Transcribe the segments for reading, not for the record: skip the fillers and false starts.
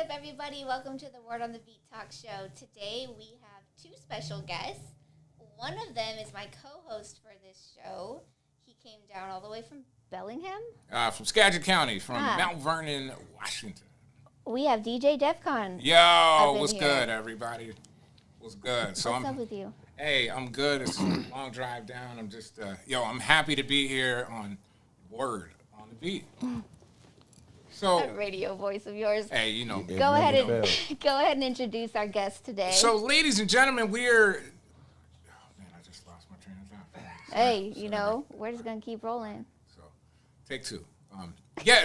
up, everybody? Welcome to the Word on the Beat Talk Show. Today we have two special guests. One of them is my co-host for this show. He came down all the way from Bellingham? From Skagit County, from Mount Vernon, Washington. We have DJ Defkawn. Yo, what's good, everybody? What's good? So what's up with you? Hey, I'm good. It's a long drive down. I'm just, I'm happy to be here on Word on the Beat. So that radio voice of yours. Hey, you know. Go ahead and introduce our guest today. So, ladies and gentlemen, we're. Oh man, I just lost my train of thought. Hey, we're just gonna keep rolling. So, take two.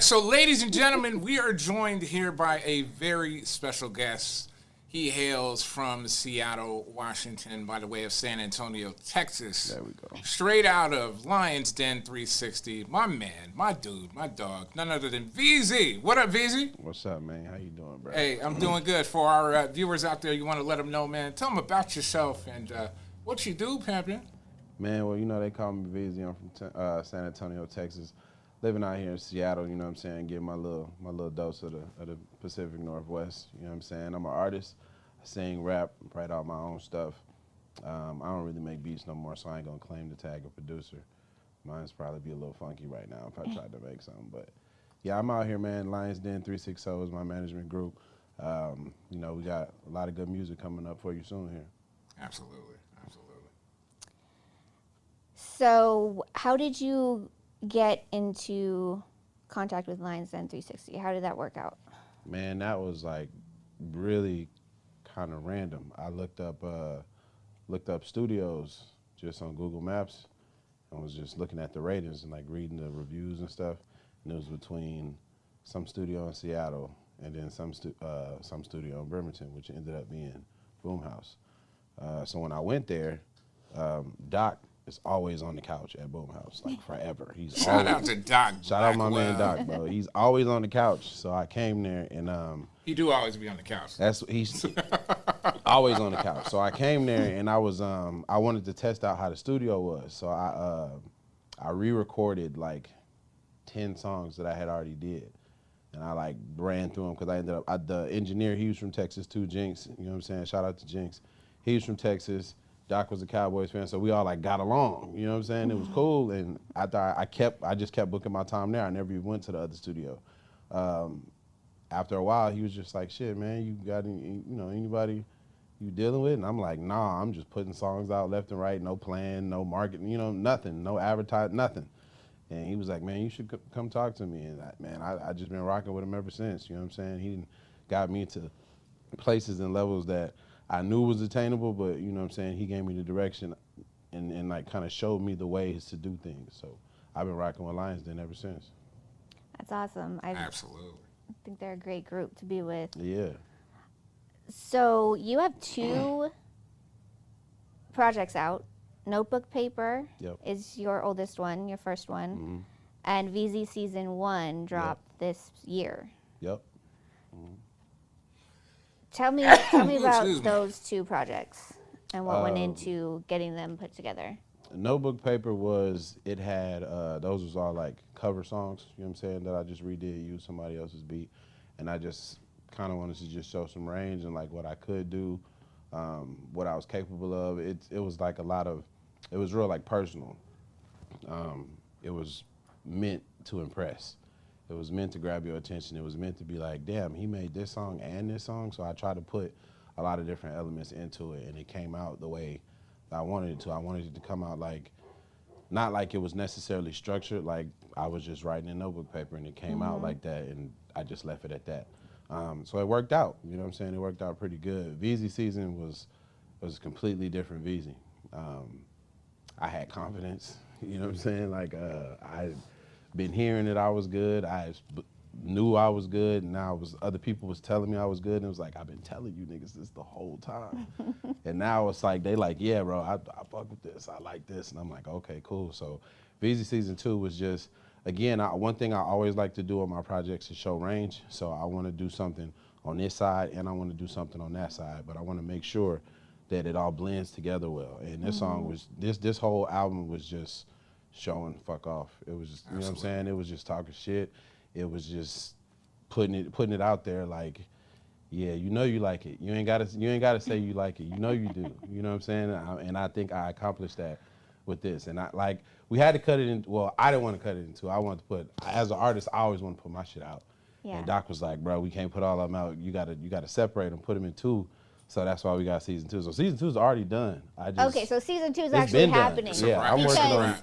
So ladies and gentlemen, we are joined here by a very special guest. He hails from Seattle, Washington, by the way of San Antonio, Texas. There we go. Straight out of Lions Den 360. My man, my dude, my dog, none other than Veezy. What up, Veezy? What's up, man? How you doing, bro? Hey, I'm doing good. For our viewers out there, you want to let them know, man, tell them about yourself and what you do, Pimpin'. Man, well, they call me Veezy. I'm from San Antonio, Texas. Living out here in Seattle, you know what I'm saying, getting my little dose of the Pacific Northwest, you know what I'm saying. I'm an artist. I sing, rap, write out my own stuff. I don't really make beats no more, so I ain't gonna claim the tag of producer. Mine's probably be a little funky right now if I tried to make something, but yeah, I'm out here, man. Lions Den 360 is my management group. We got a lot of good music coming up for you soon here. Absolutely. So, how did you get into contact with Lions Den 360? How did that work out? Man, that was like really kind of random. I looked up studios just on Google Maps and was just looking at the ratings and like reading the reviews and stuff. And it was between some studio in Seattle and then some studio in Bremerton, which ended up being Boomhouse. So when I went there, Doc is always on the couch at Boomhouse, like forever. Shout out to Doc. Shout out my man Doc, bro. He's always on the couch. So I came there and he do always be on the couch. He's always on the couch. So I came there and I wanted to test out how the studio was. So I re-recorded like 10 songs that I had already did. And I like ran through them because I ended up, the engineer, he was from Texas too, Jinx, you know what I'm saying? Shout out to Jinx. He was from Texas. Doc was a Cowboys fan, so we all like got along. You know what I'm saying? It was cool, and I thought I just kept booking my time there. I never even went to the other studio. After a while, he was just like, "Shit, man, you got anybody you dealing with?" And I'm like, "Nah, I'm just putting songs out left and right, no plan, no marketing, nothing, no advertising, nothing." And he was like, "Man, you should come talk to me." And I just been rocking with him ever since. You know what I'm saying? He got me to places and levels that I knew was attainable, but you know what I'm saying, he gave me the direction and like kind of showed me the ways to do things. So I've been rocking with Lions Den ever since. That's awesome. Absolutely. I think they're a great group to be with. Yeah. So you have two projects out. Notebook Paper is your oldest one, your first one. Mm-hmm. And Veezy Season 1 dropped this year. Yep. Mm-hmm. Tell me about those two projects and what went into getting them put together. Notebook Paper had those was all like cover songs, you know what I'm saying, that I just redid, used somebody else's beat. And I just kind of wanted to just show some range and like what I could do, what I was capable of. It was like it was real like personal. It was meant to impress. It was meant to grab your attention. It was meant to be like, damn, he made this song and this song. So I tried to put a lot of different elements into it, and it came out the way that I wanted it to. I wanted it to come out like, not like it was necessarily structured, like I was just writing in notebook paper and it came out like that, and I just left it at that. So it worked out, you know what I'm saying? It worked out pretty good. Veezy Season was a completely different Veezy. I had confidence, you know what I'm saying? Like I been hearing that I was good. I knew I was good, and now other people was telling me I was good, and it was like, I've been telling you niggas this the whole time. And now it's like, they like, yeah, bro, I fuck with this, I like this, and I'm like, okay, cool. So Veezy Season 2 was just, again, one thing I always like to do on my projects is show range. So I want to do something on this side, and I want to do something on that side, but I want to make sure that it all blends together well. And this song was, this whole album was just showing fuck off. It was just, you know what I'm saying? It was just talking shit. It was just putting it out there like, yeah, you know you like it. You ain't gotta say you like it. You know you do. You know what I'm saying? And I think I accomplished that with this. And we had to cut it in. Well, I didn't want to cut it in two. I wanted to put, as an artist, I always want to put my shit out. Yeah. And Doc was like, bro, we can't put all of them out. You gotta separate them, put them in two. So that's why we got season 2. So season 2 is already done. Okay, so season 2 is actually happening. Yeah,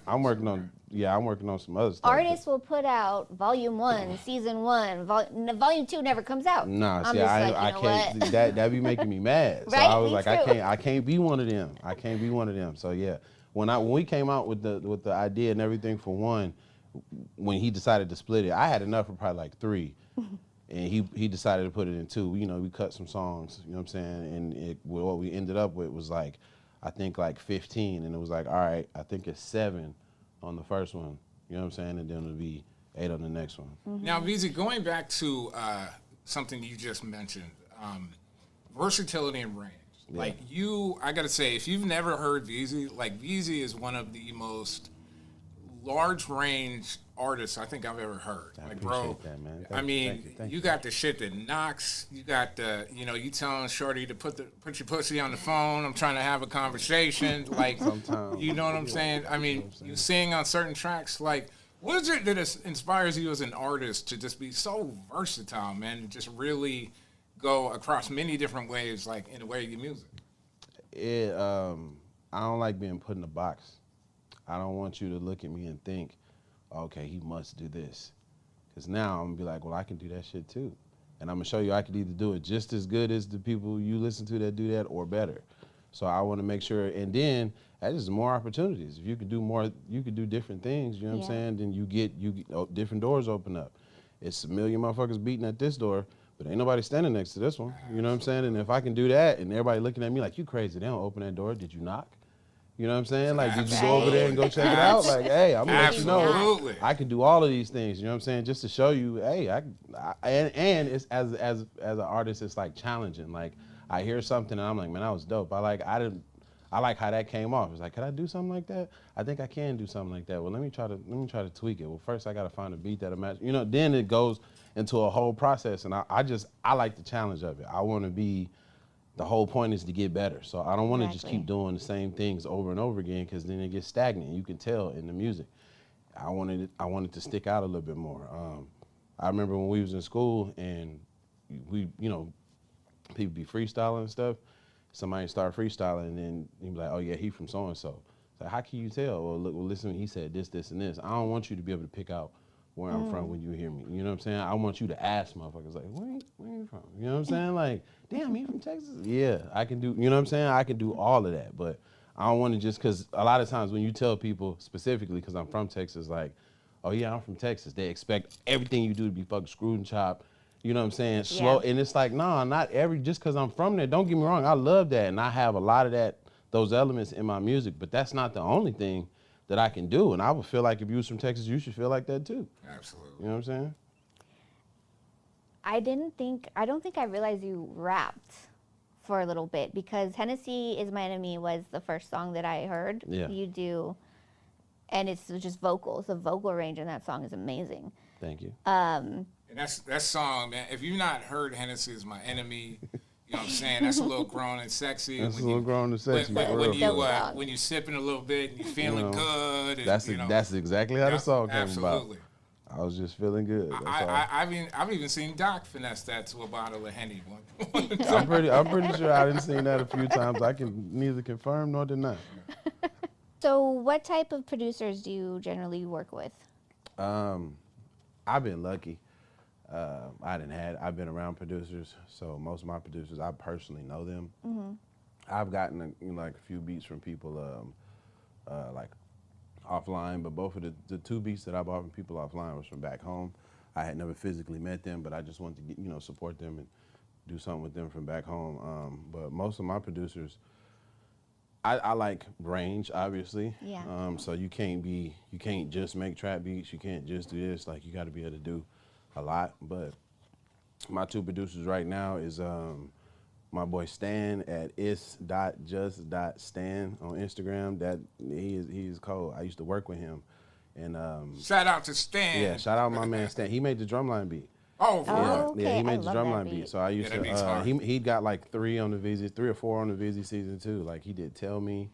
I'm working on some other stuff. Artists will put out volume 1, season 1, volume 2 never comes out. Nah, see, I can't. That be making me mad. So Right? I was Me like, too. I can't be one of them. I can't be one of them. So yeah, when we came out with the idea and everything for 1, when he decided to split it, I had enough for probably like 3. And he decided to put it in 2. You know, we cut some songs, you know what I'm saying? And what we ended up with was like, I think like 15. And it was like, all right, I think it's 7 on the first one, you know what I'm saying? And then it'll be 8 on the next one. Mm-hmm. Now, Veezy, going back to something you just mentioned, versatility and range. Yeah. Like I got to say, if you've never heard Veezy, like Veezy is one of the most large range artists I think I've ever heard. I like, bro, that, man. Thank you got the shit that knocks. You got the, you telling Shorty to put your pussy on the phone. I'm trying to have a conversation. Like, Sometimes. you know what I'm saying? I mean, you sing on certain tracks. Like, what is it that inspires you as an artist to just be so versatile, man? To just really go across many different waves, like in the way of your music. I don't like being put in a box. I don't want you to look at me and think, okay, he must do this. Because now I'm going to be like, well, I can do that shit too. And I'm going to show you I can either do it just as good as the people you listen to that do that or better. So I want to make sure, and then that is more opportunities. If you could do more, you could do different things, you know what I'm saying? Then you get different doors open up. It's a million motherfuckers beating at this door, but ain't nobody standing next to this one, you know what I'm saying? And if I can do that and everybody looking at me like, you crazy, they don't open that door, did you knock? You know what I'm saying? Like, did you go over there and go check it out? Like, hey, I'm gonna let you know I can do all of these things. You know what I'm saying? Just to show you, hey, and it's as an artist, it's like challenging. Like, I hear something and I'm like, man, that was dope. I like how that came off. It's like, can I do something like that? I think I can do something like that. Well, let me try to tweak it. Well, first I gotta find a beat that'll match. You know, then it goes into a whole process, and I like the challenge of it. I want to be. The whole point is to get better. So I don't want to just keep doing the same things over and over again, because then it gets stagnant. You can tell in the music. I wanted to stick out a little bit more. I remember when we was in school and we, people be freestyling and stuff. Somebody start freestyling and then you be like, oh yeah, he from so-and-so. So how can you tell? Well, listen, he said this, this, and this. I don't want you to be able to pick out where I'm from when you hear me. You know what I'm saying? I want you to ask motherfuckers like, where you from? You know what I'm saying? Like, damn, he from Texas? Yeah, I can do, you know what I'm saying? I can do all of that, but I don't want to just, because a lot of times when you tell people specifically, because I'm from Texas, like, oh yeah, I'm from Texas, they expect everything you do to be fucking screwed and chopped. You know what I'm saying? Slow, and it's like, nah, not just because I'm from there. Don't get me wrong, I love that, and I have a lot of those elements in my music, but that's not the only thing that I can do. And I would feel like if you was from Texas, you should feel like that too. Absolutely. You know what I'm saying? I don't think I realized you rapped for a little bit, because Hennessy Is My Enemy was the first song that I heard you do. And it's just vocals. The vocal range in that song is amazing. Thank you. And that song, man, if you've not heard Hennessy Is My Enemy, you know what I'm saying? That's a little grown and sexy. That's a little grown and sexy. When you're sipping a little bit and you're feeling good. And, that's exactly how the song came absolutely. about. I was just feeling good. I've even seen Doc finesse that to a bottle of Henny one. I'm pretty sure I didn't seen that a few times. I can neither confirm nor deny. So what type of producers do you generally work with? I've been lucky. I've been around producers, so most of my producers, I personally know them. Mm-hmm. I've gotten a few beats from people like offline, but both of the 2 beats that I bought from people offline was from back home. I had never physically met them, but I just wanted to get, support them and do something with them from back home. But most of my producers, I like range, obviously. Yeah. So you can't just make trap beats. You can't just do this. Like, you got to be able to do a lot. But my 2 producers right now is my boy Stan at is.just.stan on Instagram. That he's cold. I used to work with him, and shout out to Stan. Yeah, shout out my man Stan. He made the drumline beat. Oh, for real? okay. Yeah, he I made the love drumline that beat. So I used that beat's to. hard. He got like 3 or 4 on the Veezy season 2. Like he did Tell Me.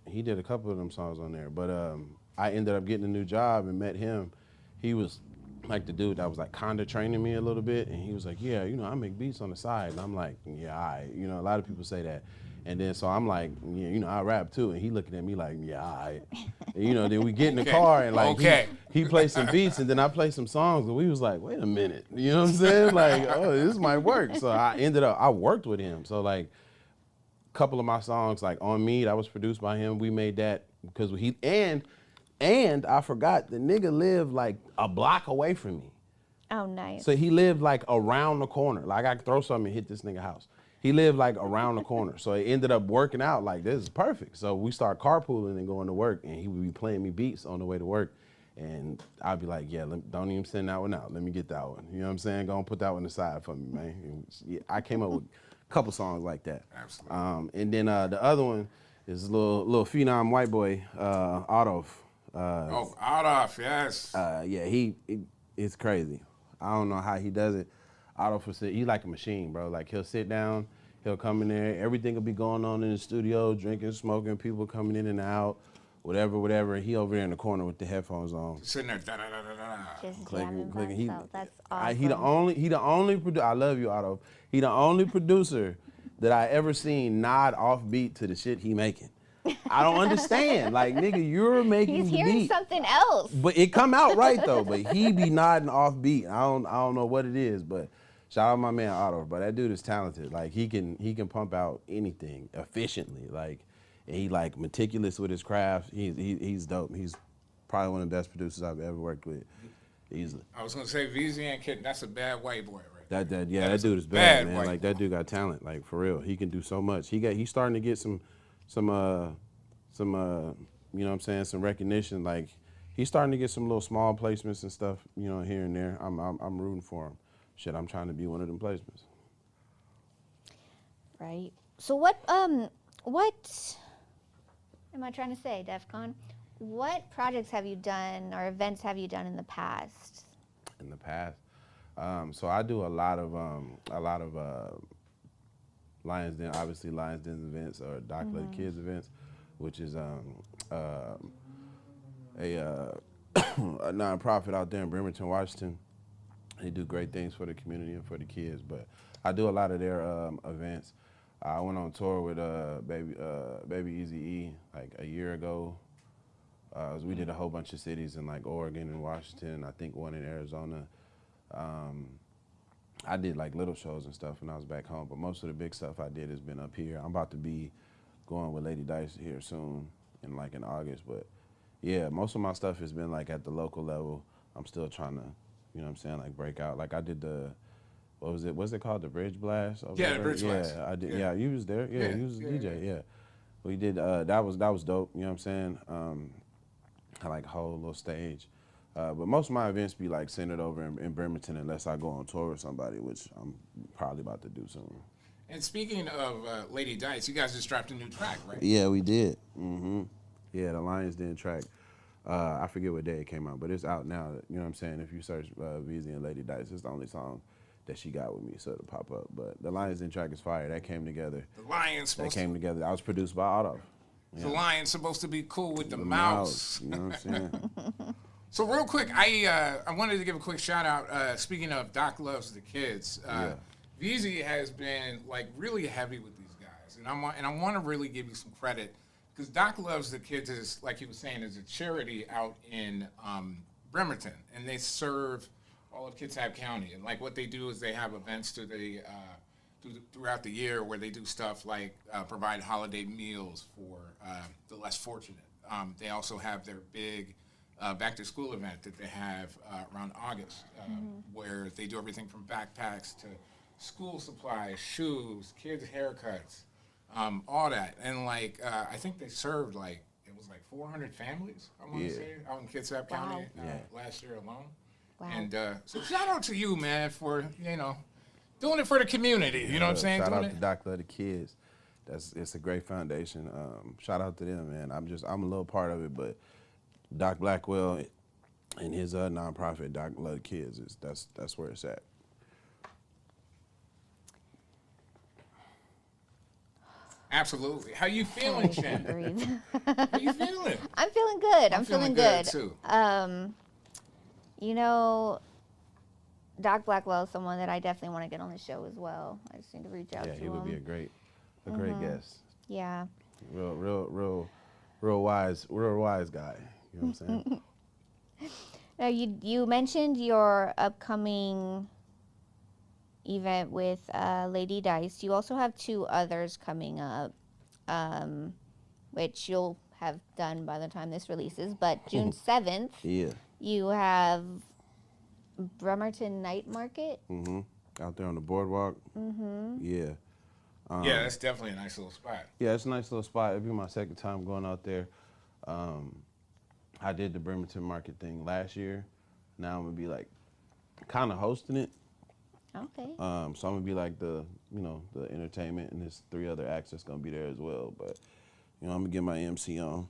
He did a couple of them songs on there. But I ended up getting a new job and met him. He was like the dude that was like kind of training me a little bit, and he was like, yeah, I make beats on the side. And I'm like, yeah, a lot of people say that. And then so I'm like, yeah, I rap too. And he looking at me like, yeah, then we get in the car and like he played some beats and then I played some songs and we was like, wait a minute, you know what I'm saying? Like, oh, this might work. So I worked with him. So like a couple of my songs like On Me, that was produced by him. We made that because and I forgot the nigga lived like a block away from me. Oh, nice. So he lived like around the corner. Like I could throw something and hit this nigga house. He lived like around the corner. So it ended up working out like this is perfect. So we start carpooling and going to work and he would be playing me beats on the way to work. And I'd be like, yeah, don't even send that one out. Let me get that one. You know what I'm saying? Go and put that one aside for me, man. And yeah, I came up with a couple songs like that. Absolutely. And then the other one is a little phenom white boy, Otto. Adolf, yes. Yeah, it's crazy. I don't know how he does it. He's like a machine, bro. Like he'll sit down, he'll come in there, everything will be going on in the studio, drinking, smoking, people coming in and out, whatever. He over there in the corner with the headphones on. Sitting there, da-da-da-da-da. Just clicking. That's awesome. He the only producer. I love you, Otto. He the only producer that I ever seen nod off beat to the shit he making. I don't understand. Like, nigga, you're making He's the hearing beat. something else. But it come out right though. But he be nodding off beat. I don't know what it is, but shout out my man Otto. But that dude is talented. Like he can pump out anything efficiently. Like, and he like meticulous with his craft. He's dope. He's probably one of the best producers I've ever worked with. Easily. I was gonna say Veezy ain't kidding. That's a bad white boy, right? That dude is bad, man. Like that dude got talent. Like for real, he can do so much. He's starting to get some you know what I'm saying, some recognition. Like he's starting to get some little small placements and stuff, here and there. I'm rooting for him. Shit, I'm trying to be one of them placements. Right. So what am I trying to say, Defkawn? What projects have you done or events have you done in the past? In the past, so I do a lot of Lions Den, obviously Lions Den events or Doc Let the Kids events, which is a nonprofit out there in Bremerton, Washington. They do great things for the community and for the kids, but I do a lot of their events. I went on tour with Baby Eazy-E like a year ago. We did a whole bunch of cities in like Oregon and Washington, I think one in Arizona. I did like little shows and stuff when I was back home, but most of the big stuff I did has been up here. I'm about to be going with Lady Dice here soon in August, but yeah, most of my stuff has been like at the local level. I'm still trying to, like break out. Like I did what's it called? The Bridge Blast? Yeah, the Bridge Blast. Yeah, I did. Yeah, you was there. Yeah, you was the DJ. Yeah. We did, that was dope, you know what I'm saying? I like a whole little stage. But most of my events be like centered over in Bremerton unless I go on tour with somebody, which I'm probably about to do soon. And speaking of Lady Dice, you guys just dropped a new track, right? Yeah, we did. Yeah, the Lions Den track. I forget what day it came out, but it's out now. You know what I'm saying? If you search Veezy and Lady Dice, it's the only song that she got with me, so it'll pop up. But the Lions Den track is fire. That came together. The Lion's supposed That came together. I was produced by Otto. Yeah. The Lion's supposed to be cool with the mouse. You know what I'm saying? So real quick, I wanted to give a quick shout out. Speaking of Doc Loves the Kids, Veezy has been like really heavy with these guys, and I want to really give you some credit because Doc Loves the Kids is, like he was saying, is a charity out in Bremerton, and they serve all of Kitsap County. And like what they do is they have events throughout the year where they do stuff like provide holiday meals for the less fortunate. They also have their big back to school event that they have around August, where they do everything from backpacks to school supplies, shoes, kids' haircuts, all that. And like I think they served like 400 families, I want to say, out in Kitsap County last year alone. Wow. And so shout out to you, man, for doing it for the community. You know what I'm saying? Shout out to Doc Let the Kids. It's a great foundation. Shout out to them, man. I'm a little part of it, but Doc Blackwell, And his nonprofit, Doc Love Kids, that's where it's at. Absolutely. How you feeling, Jen? How you feeling? I'm feeling good. I'm feeling good too. You know, Doc Blackwell is someone that I definitely want to get on the show as well. I just need to reach out to him. Yeah, he would be a great guest. Yeah. Real wise guy. You know what I'm saying? Now, you mentioned your upcoming event with Lady Dice. You also have 2 others coming up, which you'll have done by the time this releases. But June 7th, you have Bremerton Night Market. Out there on the boardwalk. Yeah. Yeah, that's definitely a nice little spot. Yeah, it's a nice little spot. It'll be my second time going out there. I did the Bremerton Market thing last year. Now I'm gonna be like kind of hosting it. Okay. So I'm gonna be like the entertainment, and there's 3 other acts that's gonna be there as well. But I'm gonna get my MC on,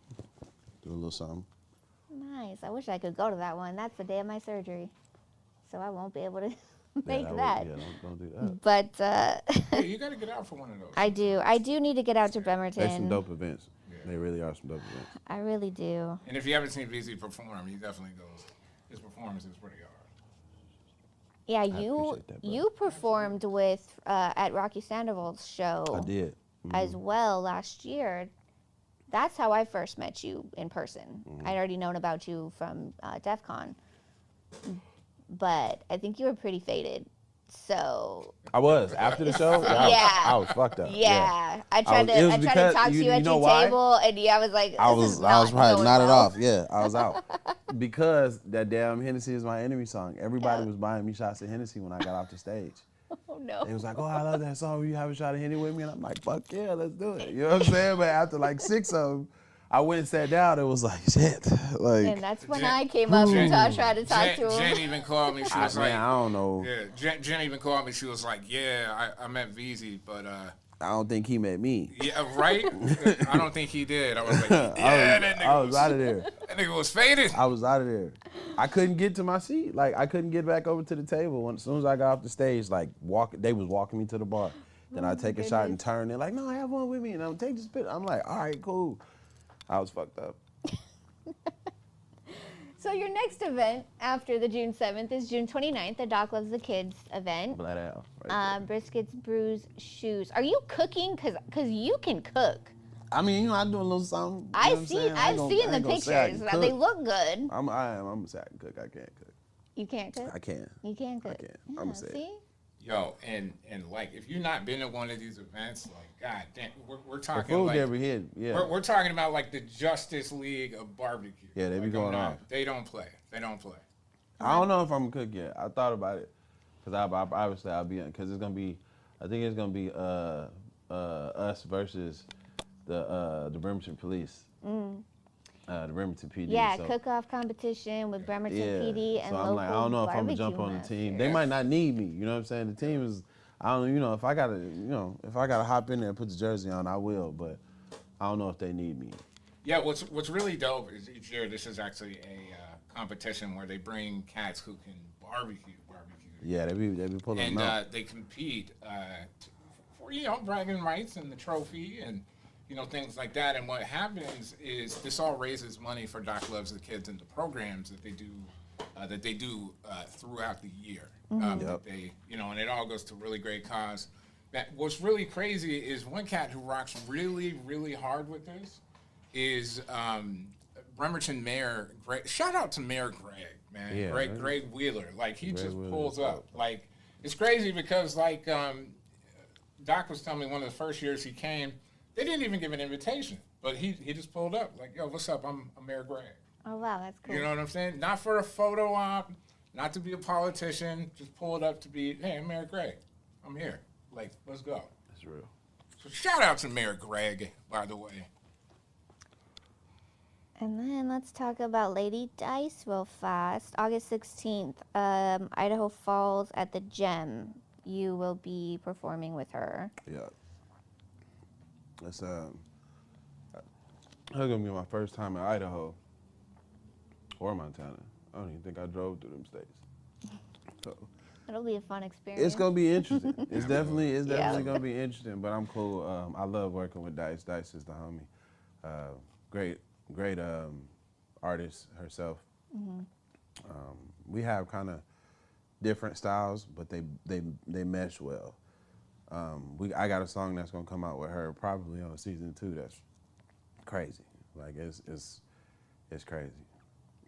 do a little something. Nice. I wish I could go to that one. That's the day of my surgery, so I won't be able to make that. Don't do that. But hey, you gotta get out for one of those. I do need to get out to Bremerton. There's some dope events. Yeah. They really are some dope events. I really do. And if you haven't seen Veezy perform, he definitely goes. His performance is pretty hard. Yeah, you performed with at Rocky Sandoval's show. I did. As well last year. That's how I first met you in person. I'd already known about you from Defkawn. But I think you were pretty faded. So I was after the show. I was fucked up. Yeah, I tried to talk to you at your table, and I was like, I was probably nodded off. Yeah, I was out because that damn Hennessy is my enemy song. Everybody was buying me shots of Hennessy when I got off the stage. Oh no! They was like, "Oh, I love that song. Will you have a shot of Henny with me?" And I'm like, "Fuck yeah, let's do it." You know what I'm saying? But after like 6 of them, I went and sat down. It was like shit. Like, and that's when I came up and tried to talk to him. Jen even called me. She was like, I don't know. Yeah, Jen even called me. She was like, "Yeah, I met Veezy, but I don't think he met me." Yeah, right. I don't think he did. I was like, "Yeah, that nigga I was out of there. That nigga was faded." I was out of there. I couldn't get to my seat. Like I couldn't get back over to the table. As soon as I got off the stage, like they was walking me to the bar. Then I take a shot and turn. They're like, "No, I have one with me," and I'm take this bit. I'm like, "All right, cool." I was fucked up. So your next event after the June 7th is June 29th, the Doc Loves the Kids event. Blood out. Right Briskets, Brews, Shoes. Are you cooking? Cause you can cook. I mean, I do a little something. I've seen the pictures. They look good. I'm gonna say I can cook. I can't cook. You can't cook? I can. You can cook. I can. Yeah, I'm gonna say see? Yo, and like, if you've not been to one of these events, like, god damn, we're talking the food like never hit. Yeah, we're talking about like the Justice League of barbecue. Yeah, they be going off. They don't play. They don't play. I don't know if I'm gonna cook yet. I thought about it because obviously I'll be because it's gonna be. I think it's gonna be us versus the Bremerton Police. The Bremerton PD. Yeah, cook-off competition with Bremerton PD and so I'm local like, I don't know if I'm gonna jump on the team. They might not need me. You know what I'm saying? The team is, I don't know. If I gotta hop in there and put the jersey on, I will. But I don't know if they need me. Yeah, what's really dope is each year this is actually a competition where they bring cats who can barbecue. Yeah, they be pulling them out. And they compete for bragging rights and the trophy and things like that. And what happens is this all raises money for Doc Loves the Kids and the programs that they do throughout the year. That they, and it all goes to really great cause. What's really crazy is one cat who rocks really, really hard with this is Bremerton Mayor Greg. Shout out to Mayor Greg, man. Yeah, Greg Wheeler. Like, he just Wheeler pulls up. Like, it's crazy because, like, Doc was telling me one of the first years he came, they didn't even give an invitation. But he just pulled up. Like, yo, what's up? I'm Mayor Greg. Oh, wow, that's cool. You know what I'm saying? Not for a photo op, not to be a politician. Just pulled up to be, hey, I'm Mayor Greg. I'm here. Like, let's go. That's real. So shout out to Mayor Greg, by the way. And then let's talk about Lady Dice real fast. August 16th, Idaho Falls at the Gem. You will be performing with her. Yeah. That's gonna be my first time in Idaho or Montana. I don't even think I drove through them states. So It'll be a fun experience. it's gonna be interesting. It's definitely gonna be interesting. But I'm cool. I love working with Dice. Dice is the homie. Great artist herself. Mm-hmm. We have kind of different styles, but they mesh well. I got a song that's gonna come out with her probably on season 2. That's crazy. Like it's crazy.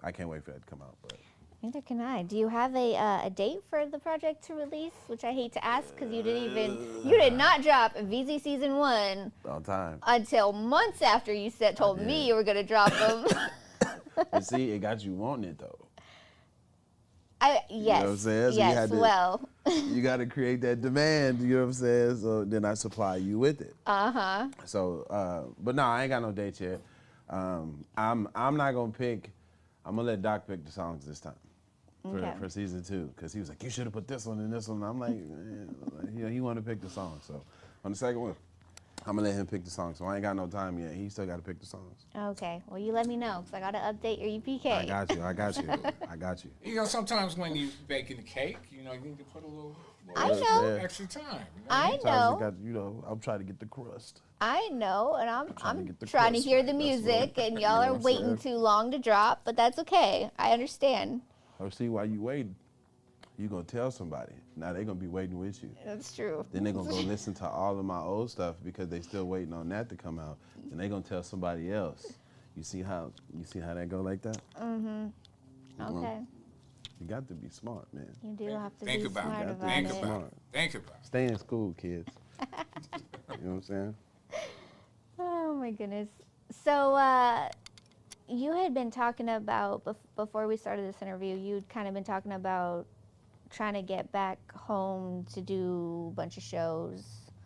I can't wait for that to come out. But neither can I. Do you have a date for the project to release? Which I hate to ask because you did not drop Veezy season 1 on time until months after you told me you were gonna drop them. But see, it got you wanting it though. Yes. You know what I'm saying? So yes, you got to create that demand, you know what I'm saying? So then I supply you with it. Uh-huh. So, but no, I ain't got no dates yet. I'm not going to pick, I'm going to let Doc pick the songs this time for season 2. Because he was like, you should have put this one and this one. And I'm like, he wanted to pick the song. So on the second one, I'm going to let him pick the song. So I ain't got no time yet. He still got to pick the songs. Okay. Well, you let me know because I got to update your EPK. I got you. You know, sometimes when you baking the cake, you need to put a little extra time. I know. I'm trying to get the crust. I know, and I'm trying to hear the music, and y'all are waiting too long to drop, but that's okay. I understand. Or see why you waiting. You're going to tell somebody. Now they're going to be waiting with you. That's true. Then they're going to go listen to all of my old stuff because they still waiting on that to come out. And they're going to tell somebody else. You see how that go like that? Mm-hmm. Okay. You got to be smart, man. You do have to be smart about it. Think about it. Stay in school, kids. You know what I'm saying? Oh, my goodness. So, you had been talking about, before we started this interview, you'd kind of been talking about trying to get back home to do a bunch of shows.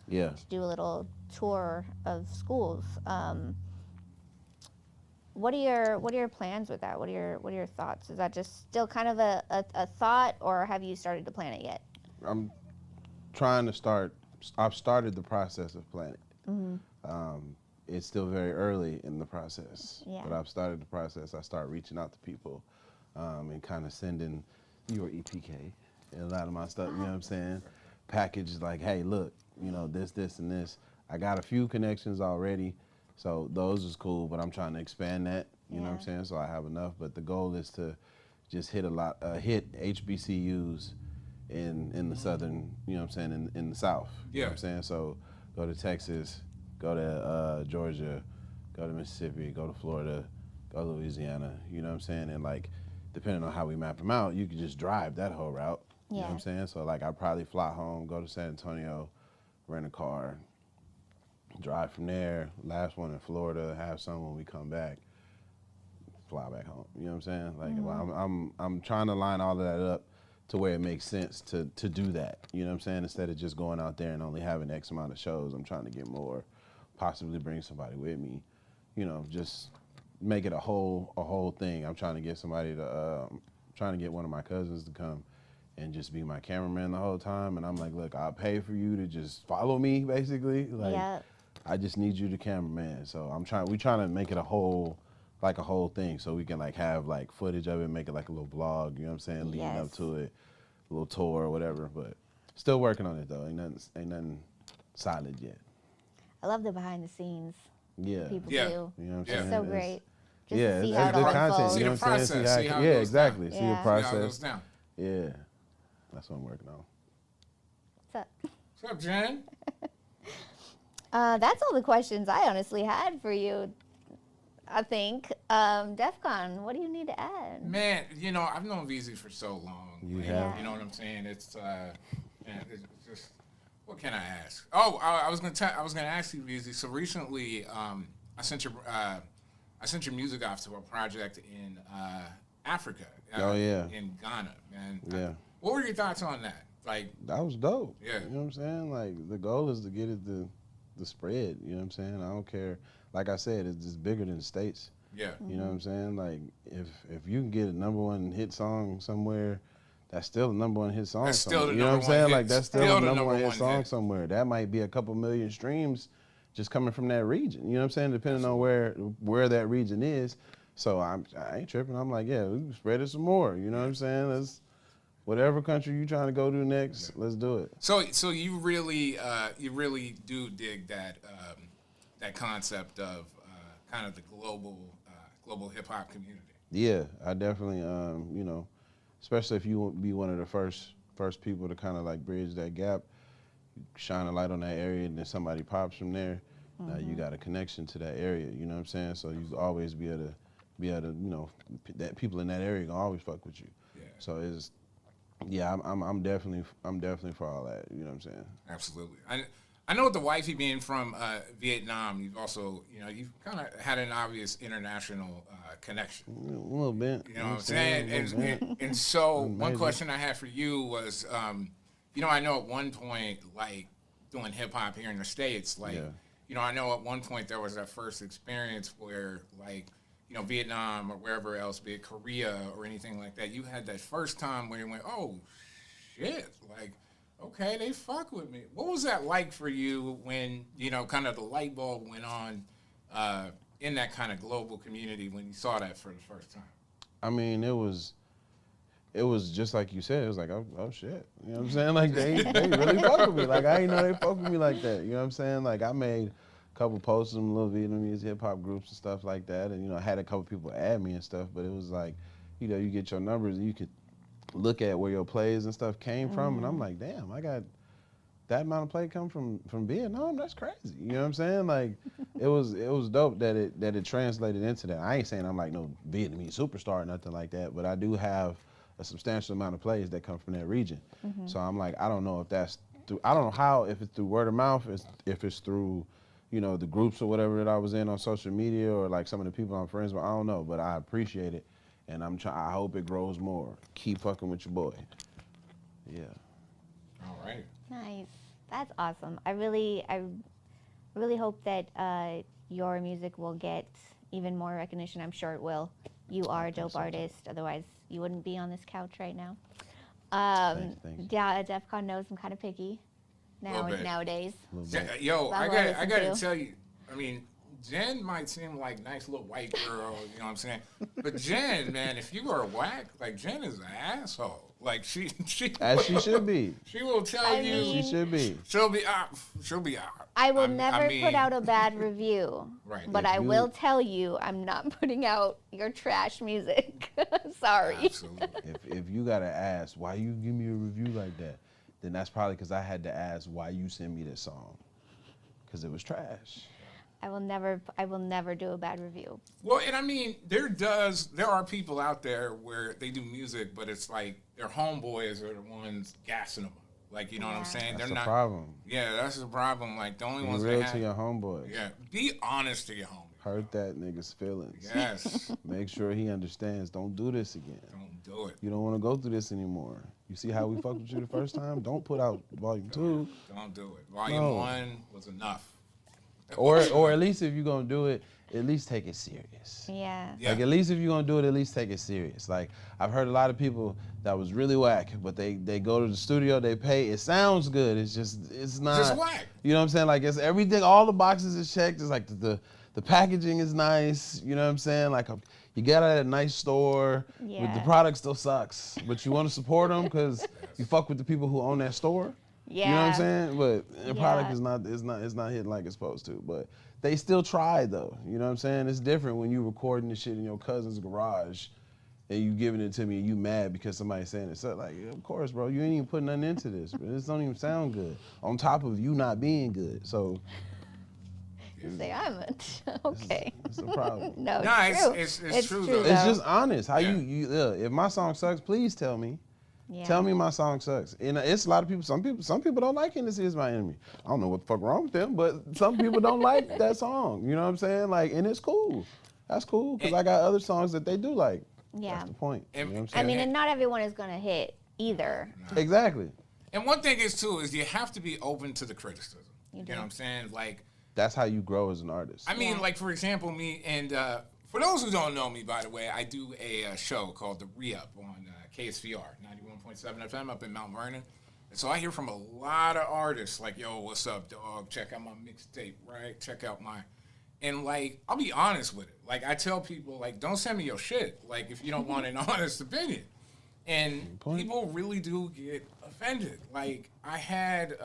Yeah. To do a little tour of schools. What are your plans with that? What are your thoughts? Is that just still kind of a thought, or have you started to plan it yet? I'm trying to start. I've started the process of planning. Mm-hmm. It's still very early in the process, yeah. but I've started the process. I start reaching out to people and kind of sending your EPK and a lot of my stuff, you know what I'm saying? Packaged like, hey, look, this, and this. I got a few connections already, so those is cool, but I'm trying to expand that, you know what I'm saying? So I have enough, but the goal is to just hit HBCUs in the southern, you know what I'm saying, in the South. You know what I'm saying? So go to Texas, go to Georgia, go to Mississippi, go to Florida, go to Louisiana, you know what I'm saying? And like, depending on how we map them out, you could just drive that whole route. You know what I'm saying? So like, I'd probably fly home, go to San Antonio, rent a car, drive from there, last one in Florida, have some when we come back, fly back home. You know what I'm saying? Like, I'm trying to line all of that up to where it makes sense to do that. You know what I'm saying? Instead of just going out there and only having X amount of shows, I'm trying to get more, possibly bring somebody with me, just make it a whole thing. I'm trying to get somebody to, trying to get one of my cousins to come and just be my cameraman the whole time. And I'm like, look, I'll pay for you to just follow me, basically. Like, I just need you to cameraman. So we trying to make it a whole thing, so we can like have like footage of it, make it like a little vlog, you know what I'm saying, leading up to it, a little tour or whatever. But still working on it though. Ain't nothing solid yet. I love the behind the scenes. Yeah. People do. You know what I'm saying? It's so great. Just to see how it all unfolds. See the process. See how it goes exactly. down. See the process. See how it goes down. Yeah. That's what I'm working on. What's up? What's up, Jen? That's all the questions I honestly had for you, I think. Defkawn, what do you need to add? Man, I've known Veezy for so long. You have. You know what I'm saying? It's just, what can I ask? Oh, I was gonna ask you, Veezy. So recently, I sent your music off to a project in Africa. In Ghana, man. Yeah. What were your thoughts on that? Like, that was dope. Yeah. You know what I'm saying? Like, the goal is to get it to spread. You know what I'm saying? I don't care. Like I said, it's just bigger than the States. Yeah. You know what I'm saying? Like, if you can get a #1 hit song somewhere, that's still a #1 hit song. That's still the you know what I'm saying? Like, that's still a #1 hit song hit. somewhere. That might be a couple million streams just coming from that region. You know what I'm saying? Depending on where that region is. So I ain't tripping. I'm like, yeah, we can spread it some more. You know what I'm saying? Let's whatever country you trying to go to next, let's do it. So you really do dig that that concept of kind of the global hip hop community. Yeah, I definitely you know, especially if you be one of the first people to kind of like bridge that gap, shine a light on that area, and then somebody pops from there. Now you got a connection to that area. You know what I'm saying? So you always be able to you know, that people in that area gonna always fuck with you. Yeah. So it's I'm definitely for all that. You know what I'm saying? Absolutely. I know with the wifey being from Vietnam, you've also, you know, you've kind of had an obvious international connection. A little bit. You know what I'm saying? And so one question I had for you was, you know, I know at one point, like doing hip hop here in the States, like, you know, I know at one point there was that first experience where, like, you know, Vietnam or wherever else, be it Korea or anything like that, you had that first time where you went, oh, shit, like, okay, they fuck with me. What was that like for you when, you know, kind of the light bulb went on in that kind of global community when you saw that for the first time? I mean, it was just like you said. It was like, oh shit. You know what I'm saying? Like, they really fuck with me. Like, I didn't know they fuck with me like that. You know what I'm saying? Like, I made a couple posts in some little Vietnamese hip-hop groups and stuff like that. And, you know, I had a couple people add me and stuff. But it was like, you know, you get your numbers and you could look at where your plays and stuff came from. And I'm like, damn, I got that amount of play come from Vietnam. That's crazy. You know what I'm saying? Like, it was dope that it translated into that. I ain't saying I'm like no Vietnamese superstar or nothing like that. But I do have a substantial amount of plays that come from that region. So I'm like, I don't know if that's through, I don't know how, if it's through word of mouth, if it's through, you know, the groups or whatever that I was in on social media or like some of the people I'm friends with, I don't know, but I appreciate it. And I hope it grows more. Keep fucking with your boy. Yeah. All right. Nice. That's awesome. I really hope that your music will get even more recognition. I'm sure it will. You are a dope artist. Otherwise, you wouldn't be on this couch right now. Thanks. Yeah, Defkawn knows I'm kind of picky nowadays. Yo, I gotta tell you, I mean, Jen might seem like nice little white girl, you know what I'm saying? But Jen, man, if you are whack, like Jen is an asshole. Like she as she should be. She will tell you. She should be. She'll be out. I will never put out a bad review. Right. But I will tell you, I'm not putting out your trash music. Sorry. Absolutely. If you gotta ask why you give me a review like that, then that's probably because I had to ask why you sent me this song, because it was trash. I will never do a bad review. Well, and I mean, there are people out there where they do music, but it's like their homeboys are the ones gassing them. Like, you know what I'm saying? That's They're not. Problem. Yeah, that's the problem. Like, the only Be ones real that have. to your homeboys. Yeah, be honest to your homie. Hurt that nigga's feelings. Yes. Make sure he understands. Don't do this again. Don't do it. You don't want to go through this anymore. You see how we fucked with you the first time? Don't put out volume 2. Don't do it. Volume 1 was enough. Or at least if you're gonna do it, at least take it serious. Yeah. Like, at least if you're gonna do it, at least take it serious. Like, I've heard a lot of people that was really whack, but they go to the studio, they pay, it sounds good. It's not. Just whack. You know what I'm saying? Like, it's everything, all the boxes is checked. It's like the packaging is nice. You know what I'm saying? Like, you get it at a nice store, but the product still sucks. But you want to support them because you fuck with the people who own that store. Yeah. You know what I'm saying? But the product is not hitting like it's supposed to. But they still tried though. You know what I'm saying? It's different when you recording this shit in your cousin's garage and you giving it to me and you mad because somebody's saying it. So like, of course, bro, you ain't even putting nothing into this. This don't even sound good. On top of you not being good. So say I'm okay. It's a problem. No, it's true though. It's just honest. How you if my song sucks, please tell me. Yeah. Tell me my song sucks. And it's a lot of people. Some people don't like Hennessy Is My Enemy. I don't know what the fuck wrong with them, but some people don't like that song. You know what I'm saying? Like, and it's cool. That's cool because I got other songs that they do like. Yeah. That's the point. And, you know what I'm saying? I mean, and not everyone is gonna hit either. Exactly. And one thing is too is you have to be open to the criticism. You know what I'm saying? Like, that's how you grow as an artist. I mean, like, for example, me and for those who don't know me, by the way, I do a show called The Re-Up on KSVR 91.7 FM up in Mount Vernon. And so I hear from a lot of artists like, yo, what's up, dog? Check out my mixtape, right? Check out my... And, like, I'll be honest with it. Like, I tell people, like, don't send me your shit, like, if you don't want an honest opinion. And people really do get offended. Like, I had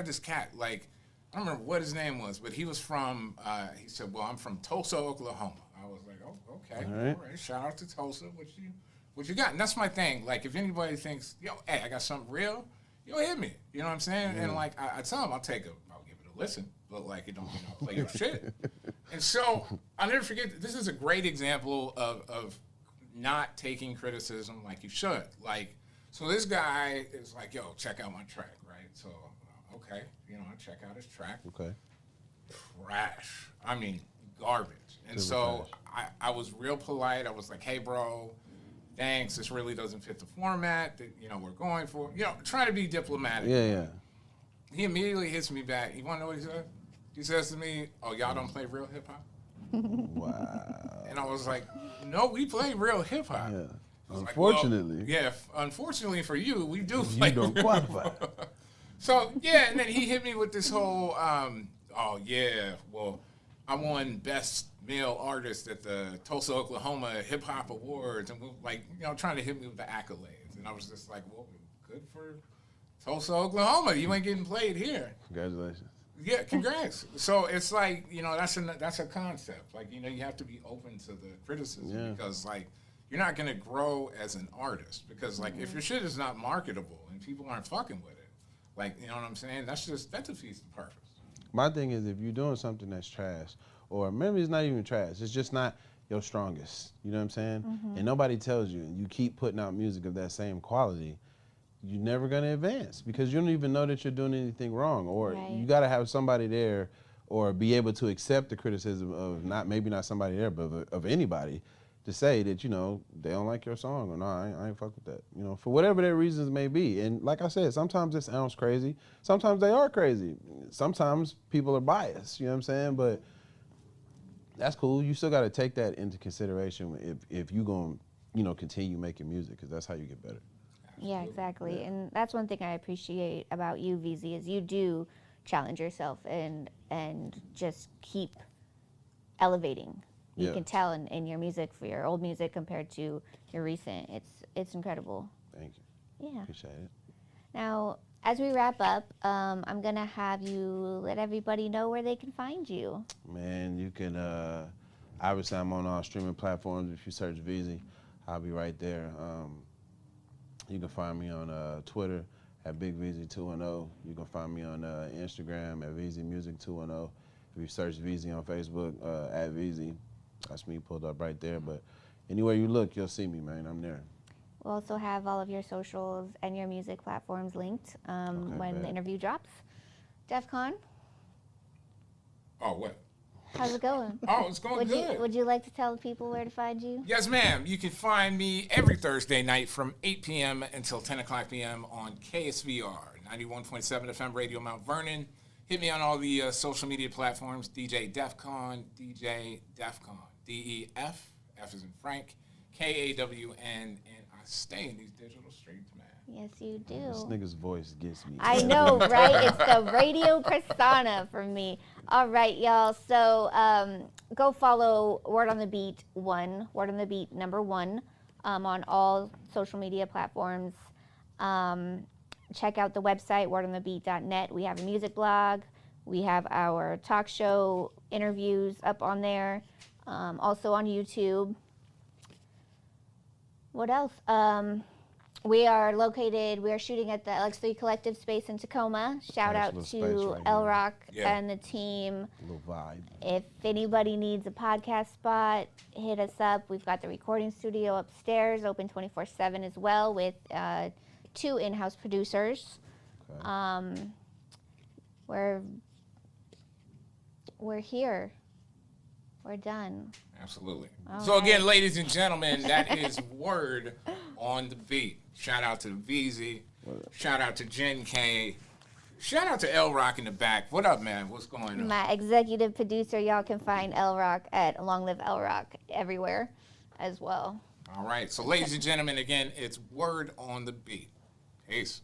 this cat, like, I don't remember what his name was, but he was from, he said, well, I'm from Tulsa, Oklahoma. I was like, oh, okay, all right. Shout out to Tulsa. What you got? And that's my thing. Like, if anybody thinks, yo, hey, I got something real, yo, hit me. You know what I'm saying? And, like, I tell them I'll give it a listen. But, like, it don't mean I'll play your shit. And so, I'll never forget, this is a great example of not taking criticism like you should. Like, so this guy is like, yo, check out my track, right? So, okay, you know, I check out his track. Okay. Trash. I mean, garbage. And so I was real polite. I was like, hey, bro, thanks. This really doesn't fit the format that, you know, we're going for. You know, trying to be diplomatic. Yeah. He immediately hits me back. You want to know what he said? He says to me, oh, y'all don't play real hip-hop? Wow. And I was like, no, we play real hip-hop. Yeah. Unfortunately. Like, well, unfortunately for you, we do play you don't qualify. So, yeah, and then he hit me with this whole, oh, yeah, well, I won Best Male Artist at the Tulsa, Oklahoma Hip Hop Awards, and like, you know, trying to hit me with the accolades. And I was just like, well, good for Tulsa, Oklahoma. You ain't getting played here. Congratulations. Yeah, congrats. So it's like, you know, that's a concept. Like, you know, you have to be open to the criticism because, like, you're not going to grow as an artist because, like, if your shit is not marketable and people aren't fucking with it, like, you know what I'm saying? That defeats the purpose. My thing is, if you're doing something that's trash, or maybe it's not even trash, it's just not your strongest, you know what I'm saying? And nobody tells you, and you keep putting out music of that same quality, you're never gonna advance because you don't even know that you're doing anything wrong, or you gotta have somebody there or be able to accept the criticism of maybe not somebody there, but of anybody to say that, you know, they don't like your song or no, I ain't fuck with that, you know, for whatever their reasons may be. And like I said, sometimes it sounds crazy. Sometimes they are crazy. Sometimes people are biased, you know what I'm saying? But that's cool. You still got to take that into consideration if you're going to, you know, continue making music because that's how you get better. Yeah, exactly. Yeah. And that's one thing I appreciate about you, Veezy, is you do challenge yourself and just keep elevating. You can tell in your music, for your old music compared to your recent. It's incredible. Thank you. Yeah. Appreciate it. Now, as we wrap up, I'm going to have you let everybody know where they can find you. Man, you can, obviously I'm on all streaming platforms. If you search Veezy, I'll be right there. You can find me on Twitter at BigVeezy210. You can find me on Instagram at VeezyMusic210. If you search Veezy on Facebook, at Veezy, that's me pulled up right there. But anywhere you look, you'll see me, man. I'm there. We'll also have all of your socials and your music platforms linked when the interview drops. Defkawn? Oh, what? How's it going? Oh, it's going good. Would you like to tell people where to find you? Yes, ma'am. You can find me every Thursday night from 8 p.m. until 10 o'clock p.m. on KSVR, 91.7 FM Radio Mount Vernon. Hit me on all the social media platforms, DJ Defkawn, DJ Defkawn, D-E-F, F as in Frank, K-A-W-N, and I stay in these digital streets, man. Yes, you do. This nigga's voice gets me. I know, right? It's the radio persona for me. All right, y'all. So go follow Word on the Beat 1, Word on the Beat number 1 on all social media platforms. Check out the website, wordonthebeat.net. We have a music blog. We have our talk show interviews up on there. Also on YouTube. What else? We are shooting at the LX3 Collective space in Tacoma. Shout out to LRock and the team. Little vibe. If anybody needs a podcast spot, hit us up. We've got the recording studio upstairs, open 24/7 as well, with 2 in-house producers. Okay. We're here. We're done. Absolutely. So again, ladies and gentlemen, that is Word on the Beat. Shout out to Veezy. Shout out to Jen K. Shout out to LRock in the back. What up, man? What's going on? My executive producer. Y'all can find LRock at Long Live LRock everywhere as well. All right. So ladies and gentlemen, again, it's Word on the Beat. Peace.